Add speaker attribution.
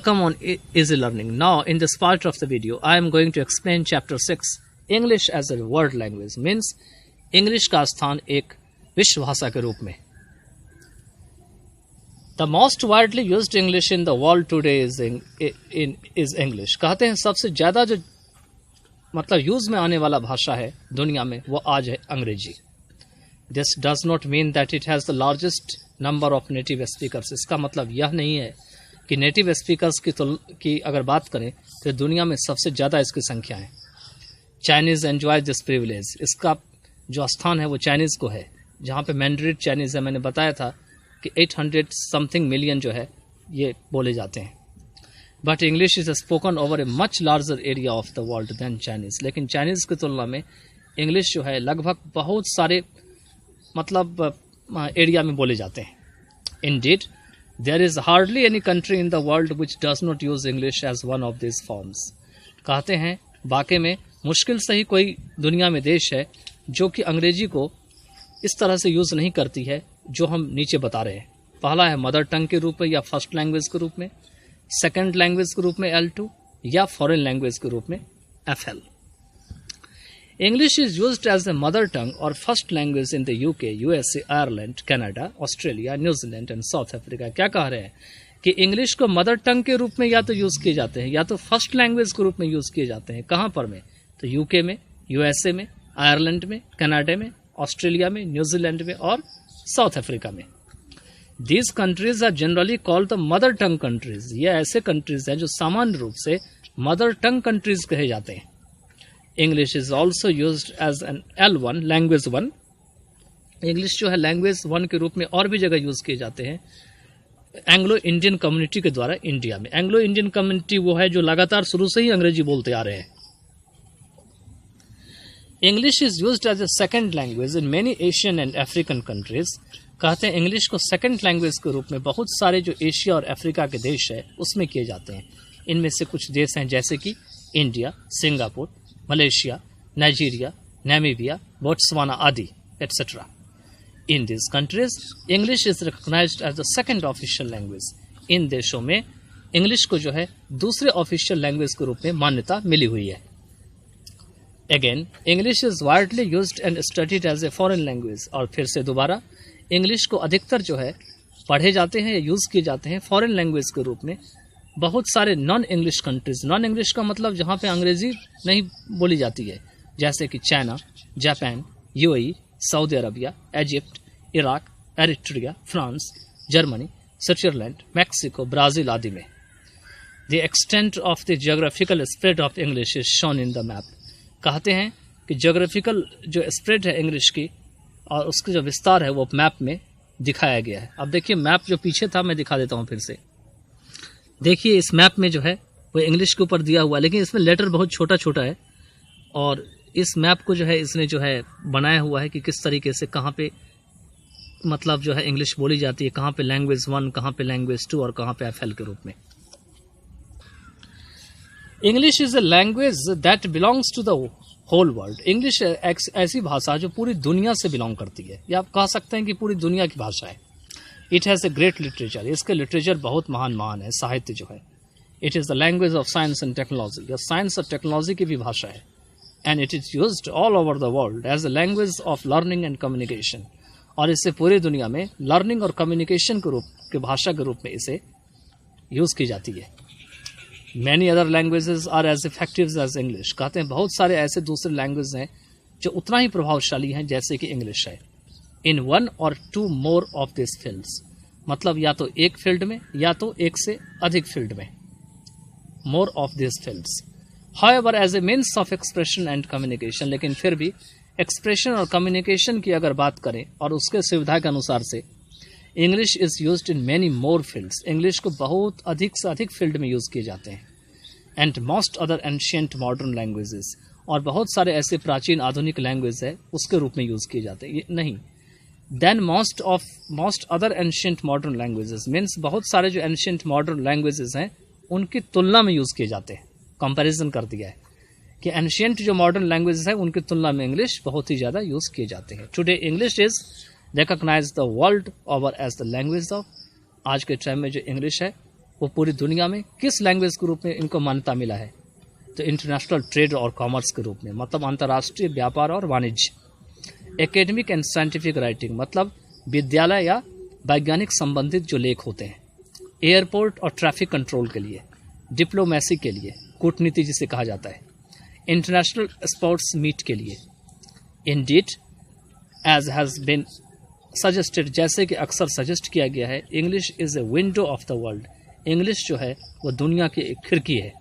Speaker 1: Welcome on Easy Learning. Now, in this part of the video, I am going to explain Chapter 6, English as a World Language, means English का स्थान एक विश्व भाषा के रूप में. The most widely used English in the world today is English. कहते हैं सबसे ज़्यादा जो मतलब यूज़ में आने वाला भाषा है दुनिया में वो आज है अंग्रेजी. This does not mean that it has the largest number of native speakers. इसका मतलब यह नहीं है कि नेटिव स्पीकर्स की अगर बात करें तो दुनिया में सबसे ज़्यादा इसकी संख्या है. Chinese enjoy this privilege. इसका जो स्थान है वो चाइनीज़ को है, जहाँ पे मैंड्रिन चाइनीज़ है. मैंने बताया था कि 800 समथिंग मिलियन जो है ये बोले जाते हैं. But English is spoken over a much larger area of the world than Chinese. लेकिन चाइनीज़ की तुलना में इंग्लिश जो है लगभग बहुत सारे मतलब एरिया में बोले जाते हैं. Indeed there is hardly any country in the world which does not use English as one of these forms. कहते हैं वाकई में मुश्किल से ही कोई दुनिया में देश है जो कि अंग्रेजी को इस तरह से यूज़ नहीं करती है जो हम नीचे बता रहे हैं. पहला है मदर टंग के रूप में या फर्स्ट लैंग्वेज के रूप में, सेकंड लैंग्वेज के रूप में L2 या फॉरेन लैंग्वेज के रूप में FL. English is used as a mother tongue or first language in the UK, USA, Ireland, Canada, Australia, New Zealand and South Africa. क्या कह रहे हैं कि इंग्लिश को मदर टंग के रूप में या तो यूज़ किए जाते हैं या तो फर्स्ट लैंग्वेज के रूप में यूज़ किए जाते हैं. कहाँ पर में? तो यूके में, यूएसए में, आयरलैंड में, कनाडा में, ऑस्ट्रेलिया में, न्यूजीलैंड में और साउथ अफ्रीका में. These countries are generally called the mother tongue countries. ये ऐसे कंट्रीज हैं जो सामान्य रूप से मदर टंग कंट्रीज कहे जाते हैं. English is also used as an L1, language 1. English जो है लैंग्वेज 1 के रूप में और भी जगह यूज़ किए जाते हैं एंग्लो इंडियन कम्युनिटी के द्वारा. इंडिया में एंग्लो इंडियन कम्युनिटी वो है जो लगातार शुरू से ही अंग्रेजी बोलते आ रहे हैं. English is used as a second language in many Asian and African countries. कहते हैं इंग्लिश को सेकेंड लैंग्वेज के रूप में बहुत सारे जो एशिया और अफ्रीका के देश है उसमें किए जाते हैं. इनमें से कुछ देश हैं जैसे कि India, Singapore, Malaysia, Nigeria, Namibia, Botswana आदि etcetera. In this countries English is recognised as the second official language. इन देशों में इंग्लिश को जो है दूसरे ऑफिशियल लैंग्वेज के रूप में मान्यता मिली हुई है. Again English is widely used and studied as a foreign language. और फिर से दोबारा इंग्लिश को अधिकतर जो है पढ़े जाते हैं या यूज़ किए जाते हैं फॉरेन लैंग्वेज के रूप में बहुत सारे non English countries. Non English का मतलब जहाँ पे अंग्रेजी नहीं बोली जाती है, जैसे कि China, Japan, UAE, Saudi Arabia, Egypt, Iraq, Eritrea, France, Germany, Switzerland, Mexico, Brazil आदि में. The extent of the geographical spread of English is shown in the map. कहते हैं कि जियोग्राफिकल जो स्प्रेड है इंग्लिश की और उसका जो विस्तार है वो मैप में दिखाया गया है. अब देखिए मैप जो पीछे था मैं दिखा देता हूँ फिर से. देखिए इस मैप में जो है वो इंग्लिश के ऊपर दिया हुआ है, लेकिन इसमें लेटर बहुत छोटा छोटा है. और इस मैप को जो है इसने जो है बनाया हुआ है कि किस तरीके से कहाँ पे मतलब जो है इंग्लिश बोली जाती है, कहाँ पे लैंग्वेज 1, कहाँ पे लैंग्वेज 2 और कहाँ पे FL के रूप में. English is a language that belongs to the whole world. English एक ऐसी भाषा जो पूरी दुनिया से बिलोंग करती है, या आप कह सकते हैं कि पूरी दुनिया की भाषा है. It has a great literature. इसके लिटरेचर बहुत महान है. साहित्य जो है it is the language of science and technology. यह साइंस और टेक्नोलॉजी की भी भाषा है. And it is used all over the world as a language of learning and communication. और इससे पूरी दुनिया में लर्निंग और कम्युनिकेशन के भाषा के रूप में इसे यूज़ की जाती है. Many other languages are as effective as English. कहते हैं बहुत सारे ऐसे दूसरे लैंग्वेज हैं जो उतना ही प्रभावशाली हैं जैसे कि इंग्लिश है. इन 1 or 2 more of this fields. मतलब या तो एक फील्ड में या तो एक से अधिक फील्ड में. More of this fields. However as a means of expression and communication. लेकिन फिर भी एक्सप्रेशन और कम्युनिकेशन की अगर बात करें और उसके सुविधा के अनुसार से English is used in many more fields. English को बहुत अधिक से अधिक फील्ड में यूज़ किए जाते हैं. And most other ancient modern languages. और बहुत सारे ऐसे प्राचीन आधुनिक लैंग्वेज है उसके रूप में यूज़ किए जाते हैं. ये नहीं then most other ancient modern languages means बहुत सारे जो एंशियंट मॉडर्न लैंग्वेजेस हैं उनकी तुलना में यूज़ किए जाते हैं. कंपैरिजन कर दिया है कि एंशियंट जो मॉडर्न लैंग्वेजेस हैं उनकी तुलना में इंग्लिश बहुत ही ज़्यादा यूज़ किए जाते हैं. Today English is recognise the world over as the language of. आज के टाइम में जो इंग्लिश है वो पूरी दुनिया में किस लैंग्वेज के रूप में इनको मान्यता मिला है? तो इंटरनेशनल ट्रेड और कॉमर्स के रूप में, मतलब अंतर्राष्ट्रीय व्यापार और वाणिज्य। एकेडमिक एंड साइंटिफिक राइटिंग, मतलब विद्यालय या वैज्ञानिक संबंधित जो लेख होते हैं। एयरपोर्ट और ट्रैफिक कंट्रोल के लिए, डिप्लोमेसी के लिए, कूटनीति जिसे कहा जाता है, इंटरनेशनल स्पोर्ट्स मीट के लिए। Indeed, as has been suggested, जैसे कि अक्सर सजेस्ट किया गया है, English is a window of the world. English जो है वो दुनिया की एक खिड़की है।